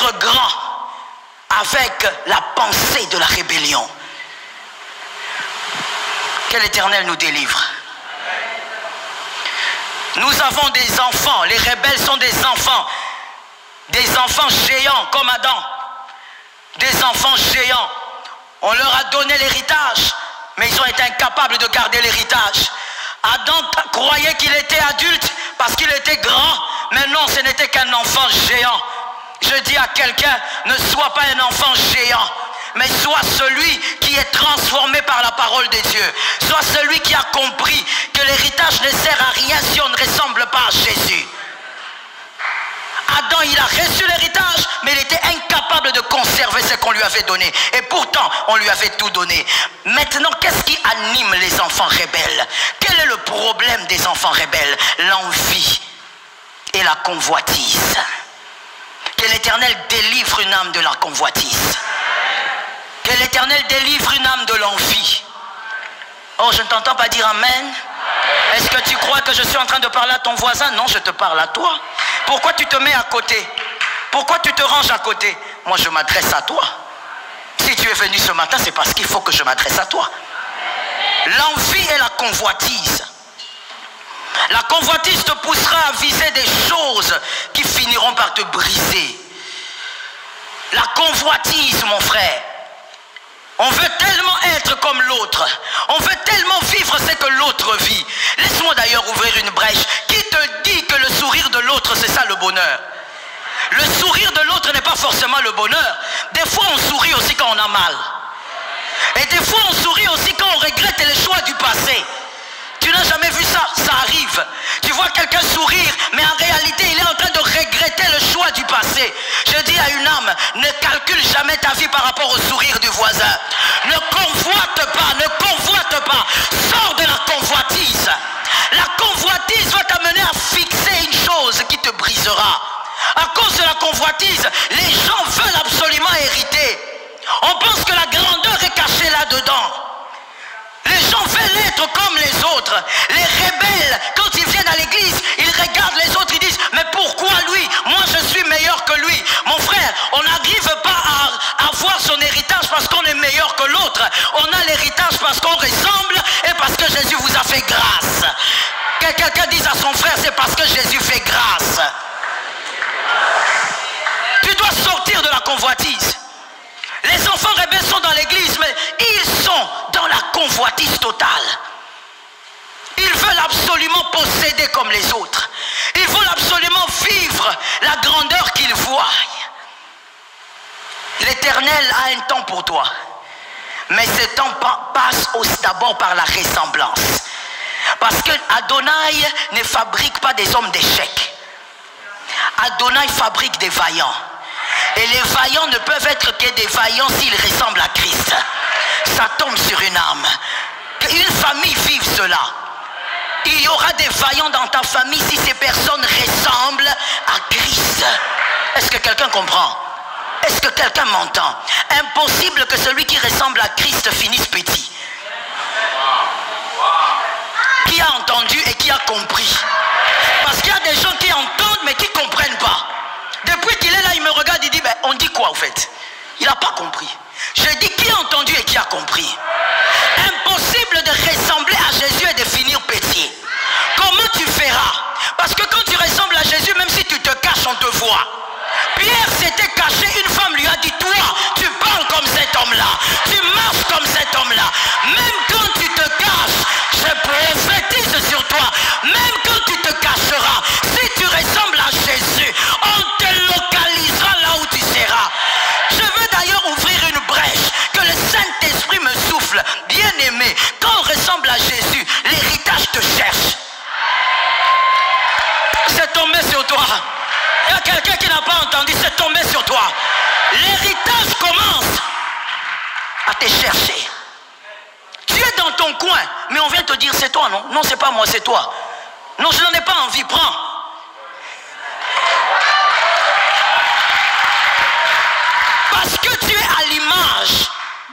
d'être grand avec la pensée de la rébellion. Que l'Éternel nous délivre. Nous avons des enfants, les rebelles sont des enfants géants comme Adam, des enfants géants. On leur a donné l'héritage, mais ils ont été incapables de garder l'héritage. Adam croyait qu'il était adulte parce qu'il était grand, mais non, ce n'était qu'un enfant géant. Je dis à quelqu'un, ne sois pas un enfant géant, mais sois celui qui est transformé par la parole de Dieu. Sois celui qui a compris que l'héritage ne sert à rien si on ne ressemble pas à Jésus. Adam, il a reçu l'héritage, mais il était incapable de conserver ce qu'on lui avait donné. Et pourtant, on lui avait tout donné. Maintenant, qu'est-ce qui anime les enfants rebelles? Quel est le problème des enfants rebelles? L'envie et la convoitise. Que l'Éternel délivre une âme de la convoitise. Que l'Éternel délivre une âme de l'envie. Oh, je ne t'entends pas dire Amen. Est-ce que tu crois que je suis en train de parler à ton voisin? Non, je te parle à toi. Pourquoi tu te mets à côté? Pourquoi tu te ranges à côté? Moi, je m'adresse à toi. Si tu es venu ce matin, c'est parce qu'il faut que je m'adresse à toi. L'envie et la convoitise. La convoitise te poussera à viser des choses qui finiront par te briser. La convoitise, mon frère. On veut tellement être comme l'autre. On veut tellement vivre ce que l'autre vit. Laisse-moi d'ailleurs ouvrir une brèche. Qui te dit que le sourire de l'autre, c'est ça le bonheur? Le sourire de l'autre n'est pas forcément le bonheur. Des fois, on sourit aussi quand on a mal. Et des fois, on sourit aussi quand on regrette les choix du passé. Tu n'as jamais vu ça? Ça arrive. Tu vois quelqu'un sourire, mais en réalité, il est en train de regretter le choix du passé. Je dis à une âme, ne calcule jamais ta vie par rapport au sourire du voisin. Ne convoite pas. Sors de la convoitise. La convoitise va t'amener à fixer une chose qui te brisera. À cause de la convoitise, les gens veulent absolument hériter. On pense que la grandeur est cachée là-dedans. Les gens veulent être comme les autres. Les rebelles, quand ils viennent à l'église, ils regardent les autres, ils disent, mais pourquoi lui? Moi je suis meilleur que lui. Mon frère, on n'arrive pas à avoir son héritage parce qu'on est meilleur que l'autre. On a l'héritage parce qu'on ressemble et parce que Jésus vous a fait grâce. Que quelqu'un dise à son frère, c'est parce que Jésus fait grâce. Tu dois sortir de la convoitise. Les enfants rebelles sont dans l'église, mais ils sont dans la convoitise totale. Ils veulent absolument posséder comme les autres. Ils veulent absolument vivre la grandeur qu'ils voient. L'Éternel a un temps pour toi. Mais ce temps passe d'abord par la ressemblance. Parce que Adonai ne fabrique pas des hommes d'échecs. Adonai fabrique des vaillants. Et les vaillants ne peuvent être que des vaillants s'ils ressemblent à Christ. Ça tombe sur une âme. Qu'une famille vive cela. Il y aura des vaillants dans ta famille si ces personnes ressemblent à Christ. Est-ce que quelqu'un comprend? Est-ce que quelqu'un m'entend? Impossible que celui qui ressemble à Christ finisse petit. Qui a entendu et qui a compris? Parce qu'il y a des gens qui entendent mais qui ne comprennent pas. Depuis qu'il est là, il me regarde, il dit, ben, on dit quoi au fait? Il n'a pas compris. Je dis, qui a entendu et qui a compris? Impossible de ressembler à Jésus et de finir petit. Comment tu feras? Parce que quand tu ressembles à Jésus, même si tu te caches, on te voit. Pierre s'était caché, une femme lui a dit, toi, tu parles comme cet homme-là, tu marches comme cet homme-là. Même quand tu te caches, je prophétise sur toi. Même quand tu te cacheras, si tu ressembles à Jésus, on te localisera là où tu seras. Je veux d'ailleurs ouvrir une brèche, que le Saint-Esprit me souffle. Bien aimé, quand on ressemble à Jésus, l'héritage te cherche. C'est tombé sur toi. Il y a quelqu'un qui n'a pas entendu, c'est tombé sur toi. L'héritage commence à te chercher. Tu es dans ton coin, mais on vient te dire c'est toi, non? Non, c'est pas moi, c'est toi. Non, je n'en ai pas envie, prends. Parce que tu es à l'image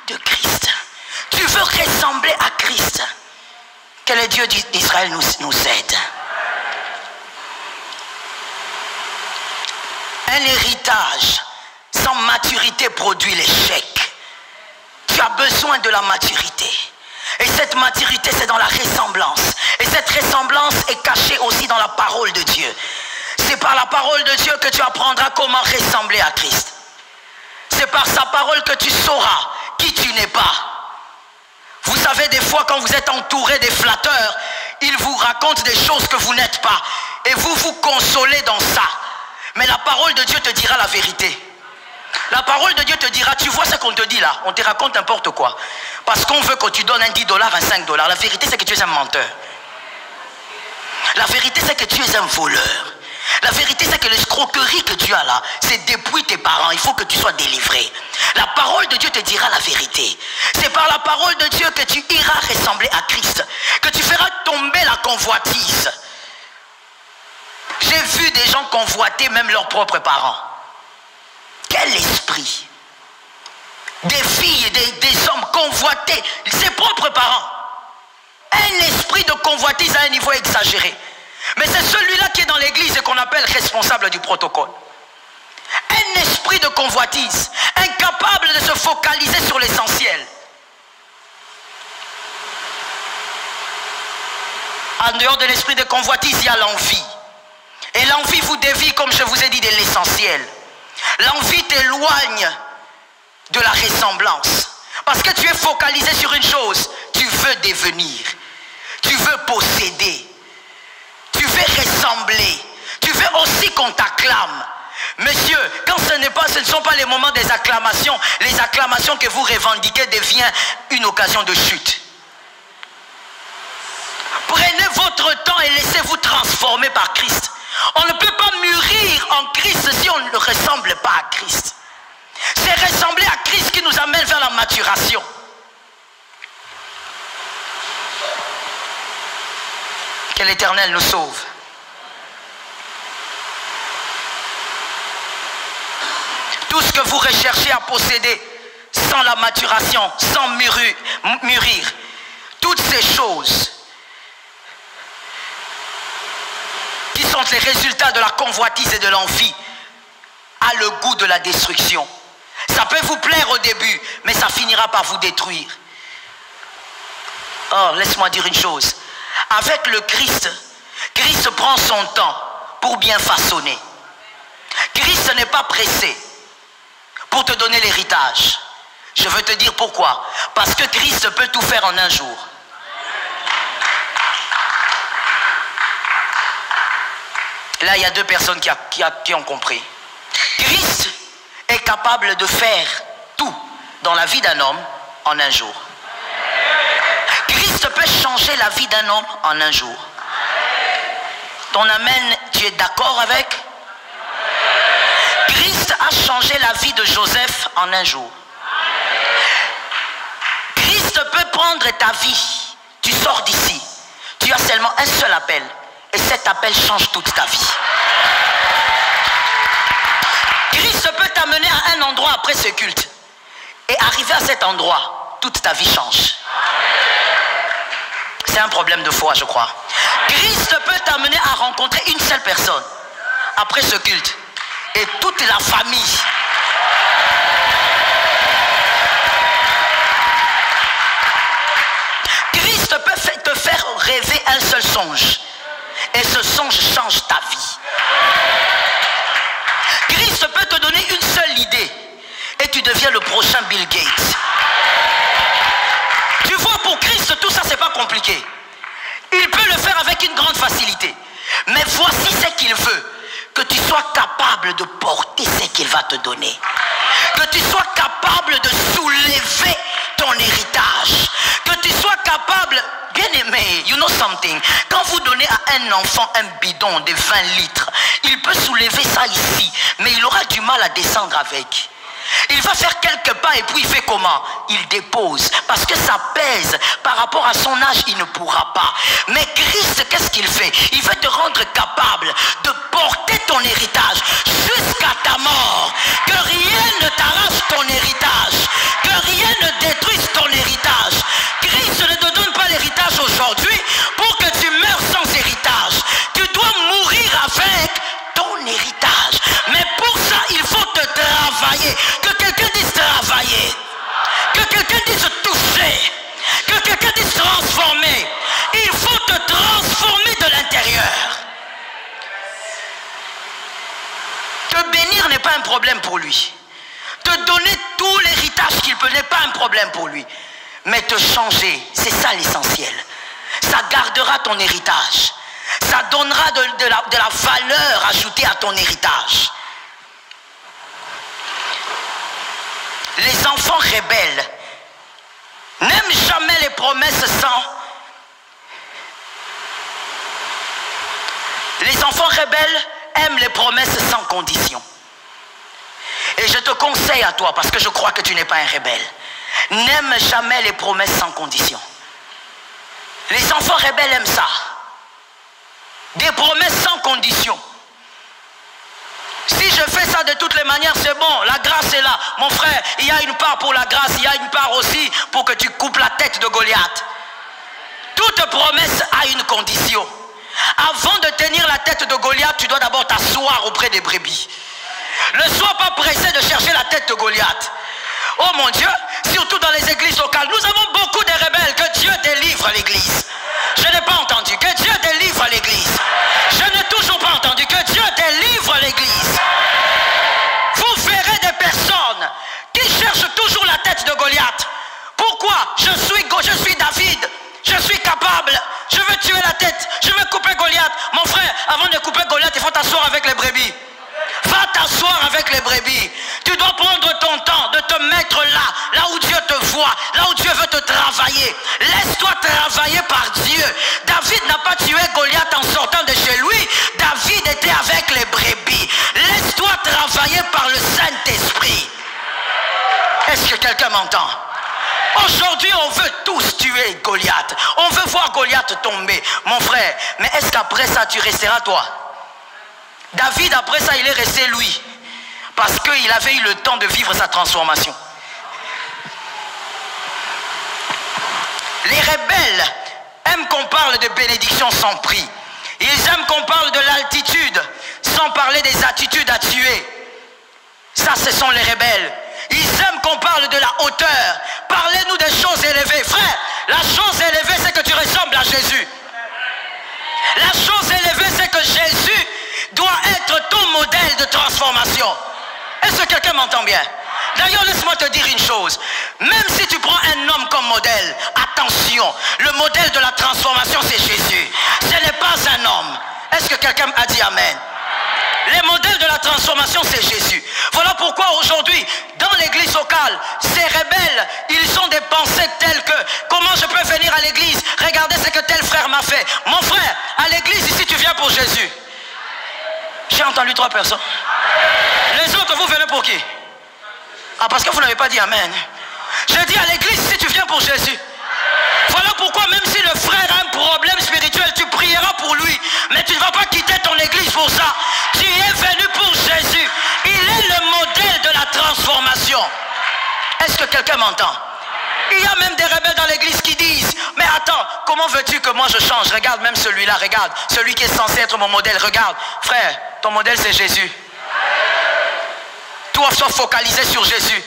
de Christ. Tu veux ressembler à Christ. Que le Dieu d'Israël nous aide. Un héritage Sans maturité produit l'échec. Tu as besoin de la maturité. Et cette maturité, c'est dans la ressemblance. Et cette ressemblance est cachée aussi dans la parole de Dieu. C'est par la parole de Dieu que tu apprendras comment ressembler à Christ. C'est par sa parole que tu sauras qui tu n'es pas. Vous savez, des fois, quand vous êtes entouré des flatteurs, ils vous racontent des choses que vous n'êtes pas. Et vous vous consolez dans ça. Mais la parole de Dieu te dira la vérité. La parole de Dieu te dira, tu vois ce qu'on te dit là, on te raconte n'importe quoi. Parce qu'on veut que tu donnes un 10 $, un 5 $. La vérité, c'est que tu es un menteur. La vérité, c'est que tu es un voleur. La vérité, c'est que l'escroquerie que tu as là, c'est depuis tes parents. Il faut que tu sois délivré. La parole de Dieu te dira la vérité. C'est par la parole de Dieu que tu iras ressembler à Christ. Que tu feras tomber la convoitise. J'ai vu des gens convoiter même leurs propres parents. Quel esprit! Des filles, des hommes convoités, ses propres parents. Un esprit de convoitise à un niveau exagéré. Mais c'est celui-là qui est dans l'église et qu'on appelle responsable du protocole. Un esprit de convoitise, incapable de se focaliser sur l'essentiel. En dehors de l'esprit de convoitise, il y a l'envie. Et l'envie vous dévie, comme je vous ai dit, de l'essentiel. L'envie t'éloigne de la ressemblance. Parce que tu es focalisé sur une chose. Tu veux devenir. Tu veux posséder. Tu veux ressembler. Tu veux aussi qu'on t'acclame. Monsieur, quand ce ne sont pas les moments des acclamations, les acclamations que vous revendiquez deviennent une occasion de chute. Prenez votre temps et laissez-vous transformer par Christ. On ne peut pas mûrir en Christ si on ne ressemble pas à Christ. C'est ressembler à Christ qui nous amène vers la maturation. Que l'Éternel nous sauve. Tout ce que vous recherchez à posséder sans la maturation, sans mûrir, toutes ces choses qui sont les résultats de la convoitise et de l'envie, a le goût de la destruction. Ça peut vous plaire au début, mais ça finira par vous détruire. Oh, laisse-moi dire une chose. Avec le Christ, Christ prend son temps pour bien façonner. Christ n'est pas pressé pour te donner l'héritage. Je veux te dire pourquoi. Parce que Christ peut tout faire en un jour. Là, il y a deux personnes qui ont compris. Christ est capable de faire tout dans la vie d'un homme en un jour. Christ peut changer la vie d'un homme en un jour. Ton amen, tu es d'accord avec? Christ a changé la vie de Joseph en un jour. Christ peut prendre ta vie. Tu sors d'ici. Tu as seulement un seul appel. Et cet appel change toute ta vie. Christ peut t'amener à un endroit après ce culte. Et arrivé à cet endroit, toute ta vie change. C'est un problème de foi, je crois. Christ peut t'amener à rencontrer une seule personne après ce culte. Et toute la famille. Christ peut te faire rêver un seul songe. Et ce songe change ta vie. Christ peut te donner une seule idée. Et tu deviens le prochain Bill Gates. Tu vois, pour Christ, tout ça, c'est pas compliqué. Il peut le faire avec une grande facilité. Mais voici ce qu'il veut. Que tu sois capable de porter ce qu'il va te donner. Que tu sois capable de soulever ton héritage. Que tu sois capable... Bien aimé, you know something. Quand vous donnez à un enfant un bidon de 20 litres, il peut soulever ça ici, mais il aura du mal à descendre avec. Il va faire quelques pas et puis il fait comment? Il dépose. Parce que ça pèse. Par rapport à son âge, il ne pourra pas. Mais Christ, qu'est-ce qu'il fait? Il veut te rendre capable de porter ton héritage jusqu'à ta mort. Que rien ne t'arrache ton héritage. Que rien ne détruise ton héritage. Christ ne te donne pas l'héritage aujourd'hui pour que tu meurs sans héritage. Tu dois mourir avec ton héritage. Mais pour ça, il faut te travailler. pas un problème pour lui. Te donner tout l'héritage qu'il peut n'est pas un problème pour lui. Mais te changer, c'est ça l'essentiel. Ça gardera ton héritage. Ça donnera de la valeur ajoutée à ton héritage. Les enfants rebelles n'aiment jamais les promesses sans... Les enfants rebelles aiment les promesses sans condition. Et je te conseille à toi, parce que je crois que tu n'es pas un rebelle, n'aime jamais les promesses sans condition. Les enfants rebelles aiment ça. Des promesses sans condition. Si je fais ça de toutes les manières, c'est bon, la grâce est là. Mon frère, il y a une part pour la grâce, il y a une part aussi pour que tu coupes la tête de Goliath. Toute promesse a une condition. Avant de tenir la tête de Goliath, tu dois d'abord t'asseoir auprès des brebis. Ne sois pas pressé de chercher la tête de Goliath. Oh mon Dieu, surtout dans les églises locales, nous avons beaucoup de rebelles. Que Dieu délivre l'église. Je n'ai pas entendu. Que Dieu délivre l'église. Je n'ai toujours pas entendu. Que Dieu délivre l'église. Vous verrez des personnes qui cherchent toujours la tête de Goliath. Pourquoi? Je suis David. Je suis capable. Je veux tuer la tête. Je veux couper Goliath. Mon frère, avant de couper Goliath, il faut t'asseoir avec les brebis. Va t'asseoir avec les brebis. Tu dois prendre ton temps de te mettre là où Dieu te voit, là où Dieu veut te travailler. Laisse-toi travailler par Dieu. David n'a pas tué Goliath en sortant de chez lui. David était avec les brebis. Laisse-toi travailler par le Saint-Esprit. Est-ce que quelqu'un m'entend? Aujourd'hui, on veut tous tuer Goliath. On veut voir Goliath tomber. Mon frère, mais est-ce qu'après ça, tu resteras toi? David, après ça, il est resté lui. Parce qu'il avait eu le temps de vivre sa transformation. Les rebelles aiment qu'on parle de bénédiction sans prix. Ils aiment qu'on parle de l'altitude sans parler des attitudes à tuer. Ça, ce sont les rebelles. Ils aiment qu'on parle de la hauteur. Parlez-nous des choses élevées. Frère, la chose élevée, c'est que tu ressembles à Jésus. La chose élevée, c'est que Jésus doit être ton modèle de transformation. Est-ce que quelqu'un m'entend bien? D'ailleurs, laisse-moi te dire une chose. Même si tu prends un homme comme modèle, attention, le modèle de la transformation, c'est Jésus. Ce n'est pas un homme. Est-ce que quelqu'un a dit Amen? Les modèles de la transformation, c'est Jésus. Voilà pourquoi aujourd'hui, dans l'église locale, ces rebelles, ils ont des pensées telles que, comment je peux venir à l'église? Regardez ce que tel frère m'a fait. Mon frère, à l'église ici, tu viens pour Jésus. J'ai entendu 3 personnes. Les autres, vous venez pour qui? Ah, parce que vous n'avez pas dit Amen. Je dis à l'église, si tu viens pour Jésus. Voilà pourquoi même si le frère a un problème spirituel, tu prieras pour lui. Mais tu ne vas pas quitter ton église pour ça. Tu es venu pour Jésus. Il est le modèle de la transformation. Est-ce que quelqu'un m'entend? Il y a même des rebelles dans l'église qui disent, mais attends, comment veux-tu que moi je change? Regarde même celui-là, regarde. Celui qui est censé être mon modèle, regarde. Frère, ton modèle c'est Jésus. Toi, sois focalisé sur Jésus.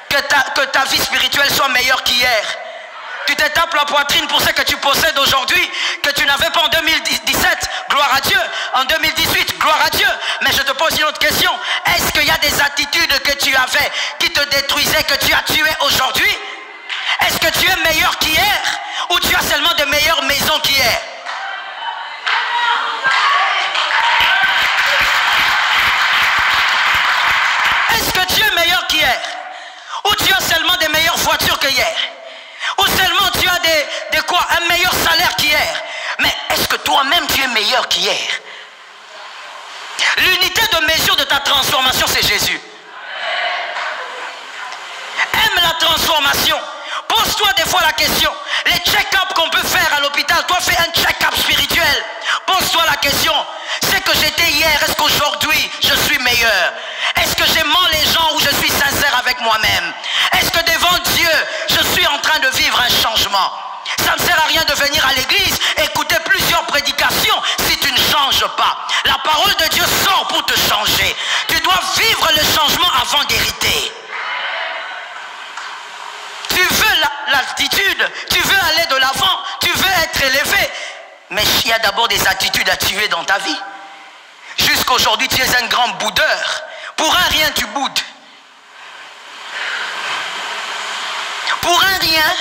Que ta vie spirituelle soit meilleure qu'hier. Tu te tapes la poitrine pour ce que tu possèdes aujourd'hui, que tu n'avais pas en 2017, gloire à Dieu. En 2018, gloire à Dieu. Mais je te pose une autre question. Est-ce qu'il y a des attitudes que tu avais qui te détruisaient, que tu as tuées aujourd'hui? Est-ce que tu es meilleur qu'hier? Ou tu as seulement de meilleures maisons qu'hier? Est-ce que tu es meilleur qu'hier? Ou tu as seulement des meilleures voitures qu'hier? Ou seulement tu as un meilleur salaire qu'hier? Mais est-ce que toi-même tu es meilleur qu'hier? L'unité de mesure de ta transformation, c'est Jésus. Aime la transformation. Pose-toi des fois la question. Les check-up qu'on peut faire à l'hôpital, toi fais un check-up spirituel. Pose-toi la question. C'est que j'étais hier, est-ce qu'aujourd'hui je suis meilleur? Est-ce que j'aime les gens ou je suis sincère avec moi-même? Est-ce que devant Dieu, je suis en train de vivre un changement? Ça ne sert à rien de venir à l'église, écouter plusieurs prédications si tu ne changes pas. La parole de Dieu sort pour te changer. Tu dois vivre le changement avant d'hériter. Tu veux l'altitude, tu veux aller de l'avant, tu veux être élevé. Mais il y a d'abord des attitudes à tuer dans ta vie. Jusqu'aujourd'hui, tu es un grand boudeur. Pour un rien, tu boudes. Pour un rien,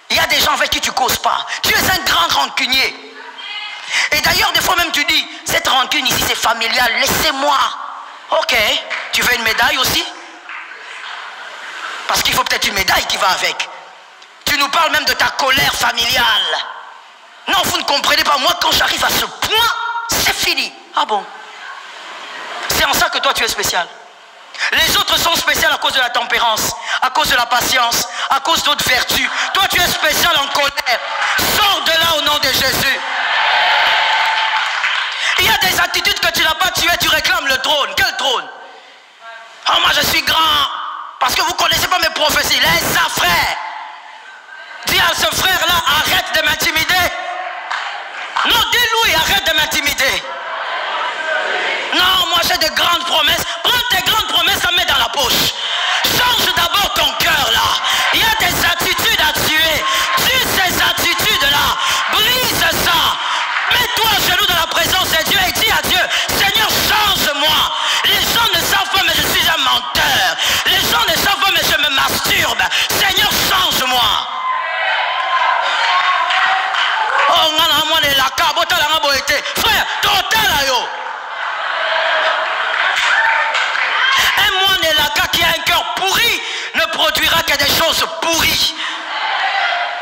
il y a des gens avec qui tu ne causes pas. Tu es un grand rancunier. Et d'ailleurs, des fois même tu dis, cette rancune ici c'est familial, laissez-moi. Ok, tu veux une médaille aussi? Parce qu'il faut peut-être une médaille qui va avec. Tu nous parles même de ta colère familiale. Non, vous ne comprenez pas. Moi, quand j'arrive à ce point, c'est fini. Ah bon? C'est en ça que toi tu es spécial. Les autres sont spéciaux à cause de la tempérance, à cause de la patience, à cause d'autres vertus. Toi tu es spécial en colère. Sors de là au nom de Jésus. Il y a des attitudes que tu n'as pas tuées, tu réclames le trône. Quel trône? Oh, moi je suis grand. Parce que vous ne connaissez pas mes prophéties. Laisse ça, frère. Dis à ce frère-là, arrête de m'intimider. Non, dis-lui, arrête de m'intimider. Non, moi j'ai de grandes promesses. Prends tes grandes promesses, ça met dans la poche. Change d'abord ton cœur là. Il y a des attitudes à tuer. Tue ces attitudes-là. Brise ça. Mets-toi à genoux dans la présence de Dieu et dis à Dieu, Seigneur, change-moi. Les gens ne savent pas, mais je suis un menteur. Les gens ne savent pas, mais je me masturbe. Seigneur, change-moi. Oh, frère, total yo. Un moine qui a un cœur pourri ne produira que des choses pourries.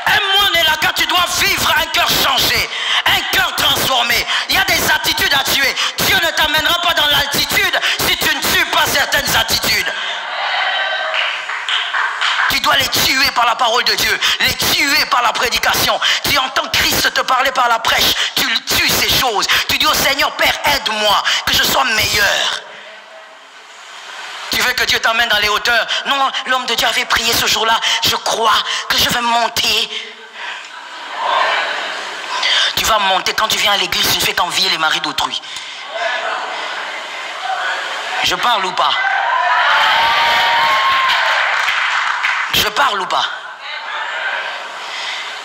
Un moine tu dois vivre un cœur changé, un cœur transformé. Il y a des attitudes à tuer. Dieu ne t'amènera pas dans l'altitude si tu ne tues pas certaines attitudes. Tu dois les tuer par la parole de Dieu, les tuer par la prédication. Tu entends Christ te parler par la prêche, tu tues ces choses. Tu dis au Seigneur, Père, aide-moi, que je sois meilleur. Tu veux que Dieu t'amène dans les hauteurs? Non, l'homme de Dieu avait prié ce jour-là. Je crois que je vais monter. Tu vas monter. Quand tu viens à l'église, tu ne fais qu'envier les maris d'autrui. Je parle ou pas? Je parle ou pas?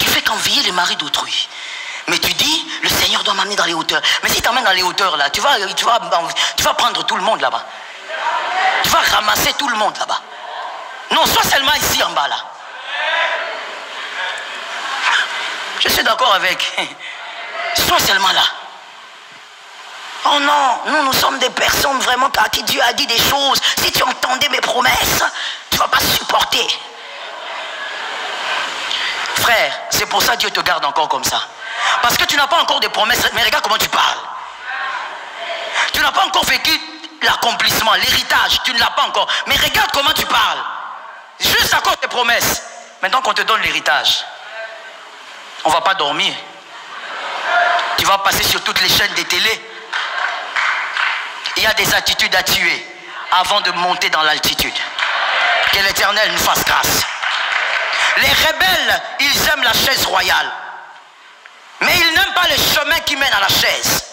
Tu fais qu'envier les maris d'autrui. Mais tu dis, le Seigneur doit m'amener dans les hauteurs. Mais s'il t'emmène dans les hauteurs, là, tu vas prendre tout le monde là-bas. Tu vas ramasser tout le monde là-bas. Non, sois seulement ici en bas là. Je suis d'accord avec. Sois seulement là. Oh non, nous sommes des personnes vraiment à qui Dieu a dit des choses. Si tu entendais mes promesses, tu ne vas pas supporter. Frère, c'est pour ça que Dieu te garde encore comme ça. Parce que tu n'as pas encore de promesses. Mais regarde comment tu parles. Tu n'as pas encore vécu l'accomplissement, l'héritage. Tu ne l'as pas encore. Mais regarde comment tu parles. Juste à cause des promesses. Maintenant qu'on te donne l'héritage, on ne va pas dormir. Tu vas passer sur toutes les chaînes des télés. Il y a des attitudes à tuer avant de monter dans l'altitude. Que l'Éternel nous fasse grâce. Les rebelles, ils aiment la chaise royale. Mais ils n'aiment pas le chemin qui mène à la chaise.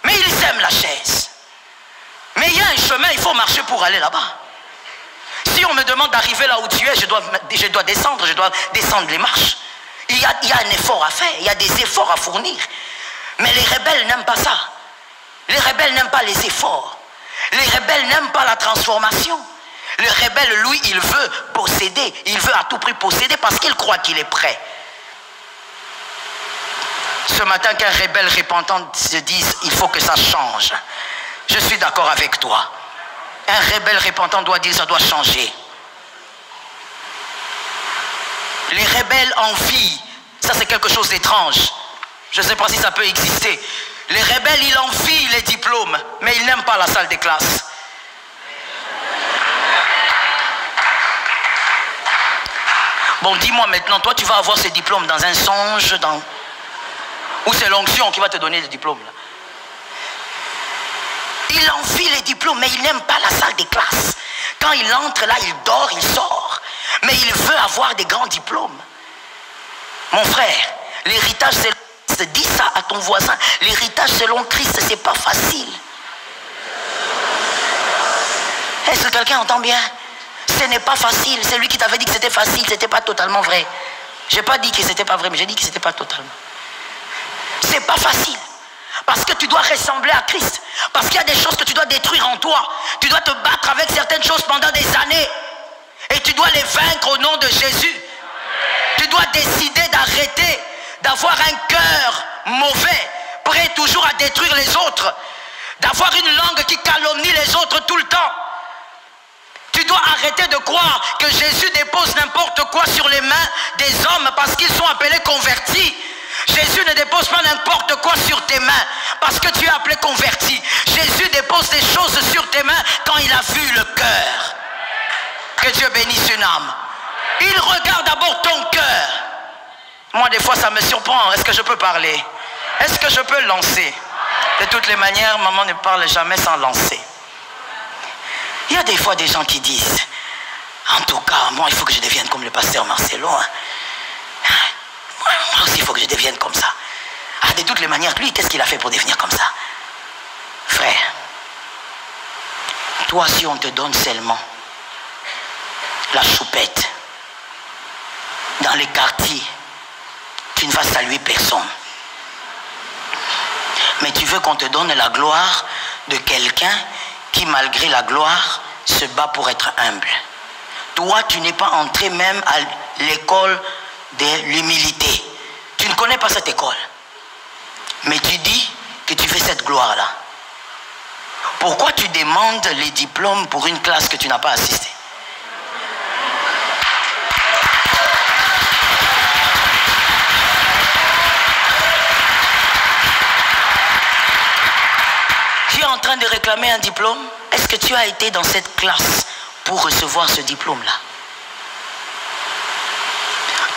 Mais ils aiment la chaise. Mais il y a un chemin, il faut marcher pour aller là-bas. Si on me demande d'arriver là où tu es, je dois descendre les marches. Il y a un effort à faire, il y a des efforts à fournir. Mais les rebelles n'aiment pas ça. Les rebelles n'aiment pas les efforts. Les rebelles n'aiment pas la transformation. Le rebelle, lui, il veut posséder. Il veut à tout prix posséder parce qu'il croit qu'il est prêt. Ce matin, qu'un rebelle repentant se dise, il faut que ça change. Je suis d'accord avec toi. Un rebelle repentant doit dire, ça doit changer. Les rebelles envient. Ça, c'est quelque chose d'étrange. Je ne sais pas si ça peut exister. Les rebelles, ils envient les diplômes, mais ils n'aiment pas la salle des classes. Bon, dis-moi maintenant, toi, tu vas avoir ces diplômes dans un songe, ou c'est l'onction qui va te donner le diplôme là. Il envie les diplômes, mais il n'aime pas la salle des classes. Quand il entre là, il dort, il sort. Mais il veut avoir des grands diplômes. Mon frère, l'héritage selon Christ, dis ça à ton voisin. L'héritage selon Christ, c'est pas facile. Est-ce que quelqu'un entend bien? Ce n'est pas facile. C'est lui qui t'avait dit que c'était facile, c'était pas totalement vrai. J'ai pas dit que c'était pas vrai, mais j'ai dit que c'était pas totalement. C'est pas facile. Parce que tu dois ressembler à Christ. Parce qu'il y a des choses que tu dois détruire en toi. Tu dois te battre avec certaines choses pendant des années. Et tu dois les vaincre au nom de Jésus. Tu dois décider d'arrêter d'avoir un cœur mauvais, prêt toujours à détruire les autres. D'avoir une langue qui calomnie les autres tout le temps. Tu dois arrêter de croire que Jésus dépose n'importe quoi sur les mains des hommes parce qu'ils sont appelés convertis. Jésus ne dépose pas n'importe quoi sur tes mains parce que tu es appelé converti. Jésus dépose des choses sur tes mains quand il a vu le cœur. Que Dieu bénisse une âme. Il regarde d'abord ton cœur. Moi des fois ça me surprend. Est-ce que je peux parler? Est-ce que je peux lancer? De toutes les manières, maman ne parle jamais sans lancer. Il y a des fois des gens qui disent, en tout cas, moi il faut que je devienne comme le pasteur Marcelo. Hein. Moi aussi il faut que je devienne comme ça. Ah, de toutes les manières, lui, qu'est-ce qu'il a fait pour devenir comme ça? Frère, toi si on te donne seulement la choupette dans les quartiers, tu ne vas saluer personne. Mais tu veux qu'on te donne la gloire de quelqu'un qui, malgré la gloire, se bat pour être humble. Toi, tu n'es pas entré même à l'école de l'humilité. Tu ne connais pas cette école. Mais tu dis que tu fais cette gloire-là. Pourquoi tu demandes les diplômes pour une classe que tu n'as pas assistée? Tu es en train de réclamer un diplôme? Est-ce que tu as été dans cette classe pour recevoir ce diplôme-là?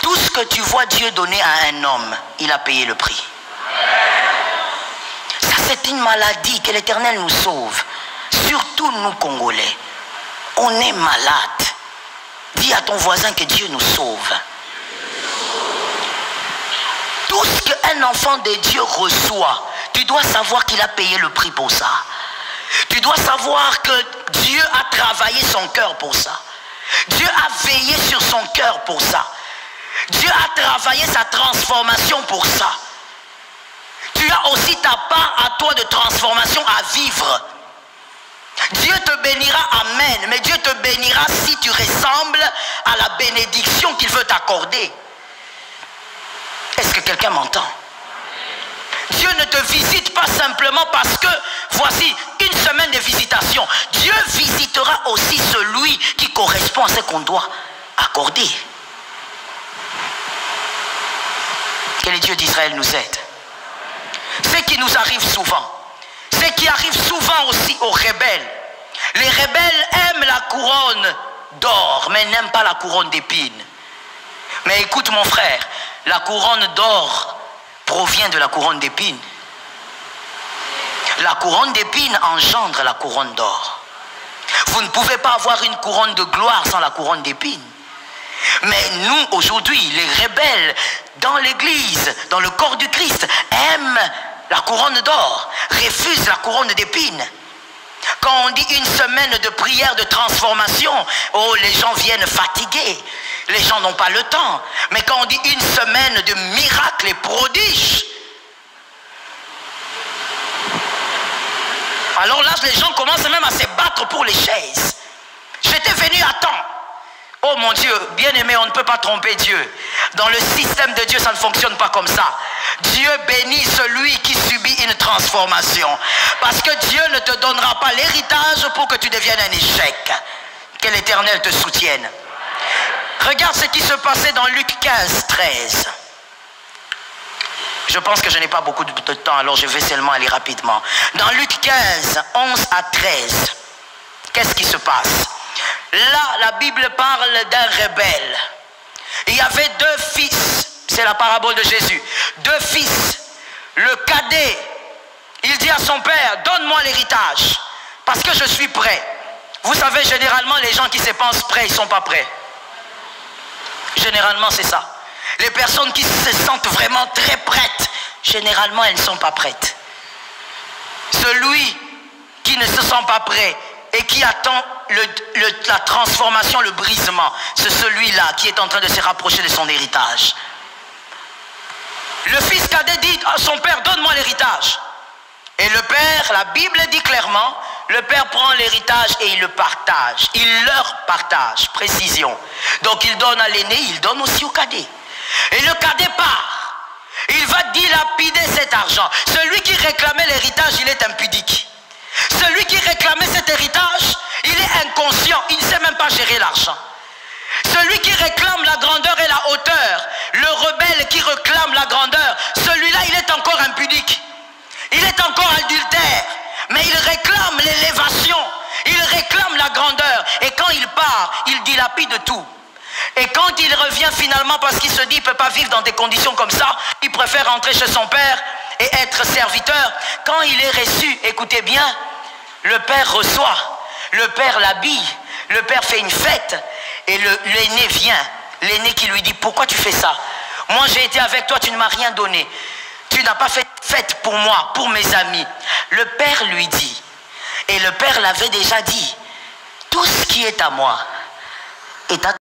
Tout ce que tu vois Dieu donner à un homme, il a payé le prix. Ça, c'est une maladie, que l'Éternel nous sauve. Surtout nous, Congolais. On est malade. Dis à ton voisin que Dieu nous sauve. Tout ce qu'un enfant de Dieu reçoit, tu dois savoir qu'il a payé le prix pour ça. Tu dois savoir que Dieu a travaillé son cœur pour ça. Dieu a veillé sur son cœur pour ça. Dieu a travaillé sa transformation pour ça. Tu as aussi ta part à toi de transformation à vivre. Dieu te bénira, amen. Mais Dieu te bénira si tu ressembles à la bénédiction qu'il veut t'accorder. Est-ce que quelqu'un m'entend? Dieu ne te visite pas simplement parce que voici une semaine de visitation. Dieu visitera aussi celui qui correspond à ce qu'on doit accorder. Que le Dieu d'Israël nous aide. Ce qui nous arrive souvent, ce qui arrive souvent aussi aux rebelles. Les rebelles aiment la couronne d'or, mais n'aiment pas la couronne d'épines. Mais écoute mon frère, la couronne d'or provient de la couronne d'épines. La couronne d'épines engendre la couronne d'or. Vous ne pouvez pas avoir une couronne de gloire sans la couronne d'épines. Mais nous, aujourd'hui, les rebelles, dans l'église, dans le corps du Christ, aiment la couronne d'or, refusent la couronne d'épines. Quand on dit une semaine de prière de transformation, oh, les gens viennent fatigués. Les gens n'ont pas le temps. Mais quand on dit une semaine de miracles et prodiges, alors là, les gens commencent même à se battre pour les chaises. J'étais venu à temps. Oh mon Dieu, bien aimé, on ne peut pas tromper Dieu. Dans le système de Dieu, ça ne fonctionne pas comme ça. Dieu bénit celui qui subit une transformation. Parce que Dieu ne te donnera pas l'héritage pour que tu deviennes un échec. Que l'Éternel te soutienne. Regarde ce qui se passait dans Luc 15, 13. Je pense que je n'ai pas beaucoup de temps, alors je vais seulement aller rapidement. Dans Luc 15, 11 à 13, qu'est-ce qui se passe? Là, la Bible parle d'un rebelle. Il y avait deux fils, c'est la parabole de Jésus. Deux fils. Le cadet, il dit à son père, donne-moi l'héritage, parce que je suis prêt. Vous savez, généralement, les gens qui se pensent prêts, ils ne sont pas prêts. Généralement, c'est ça. Les personnes qui se sentent vraiment très prêtes, généralement, elles ne sont pas prêtes. Celui qui ne se sent pas prêt et qui attend la transformation, le brisement, c'est celui-là qui est en train de se rapprocher de son héritage. Le fils cadet dit à son père, donne-moi l'héritage. Et le père, la Bible dit clairement, le père prend l'héritage et il le partage. Il leur partage, précision. Donc il donne à l'aîné, il donne aussi au cadet. Et le cadet part. Il va dilapider cet argent. Celui qui réclamait l'héritage, il est impudique. Celui qui réclamait cet héritage, il est inconscient. Il ne sait même pas gérer l'argent. Celui qui réclame la grandeur et la hauteur, le rebelle qui réclame la grandeur, celui-là, il est encore impudique. Il est encore adultère. Mais il réclame l'élévation. Il réclame la grandeur. Et quand il part, il dilapide tout. Et quand il revient finalement, parce qu'il se dit qu'il ne peut pas vivre dans des conditions comme ça, il préfère rentrer chez son père et être serviteur. Quand il est reçu, écoutez bien, le père reçoit, le père l'habille, le père fait une fête et l'aîné vient. L'aîné qui lui dit, pourquoi tu fais ça? Moi j'ai été avec toi, tu ne m'as rien donné. Tu n'as pas fait fête pour moi, pour mes amis. Le père lui dit, et le père l'avait déjà dit, tout ce qui est à moi est à toi.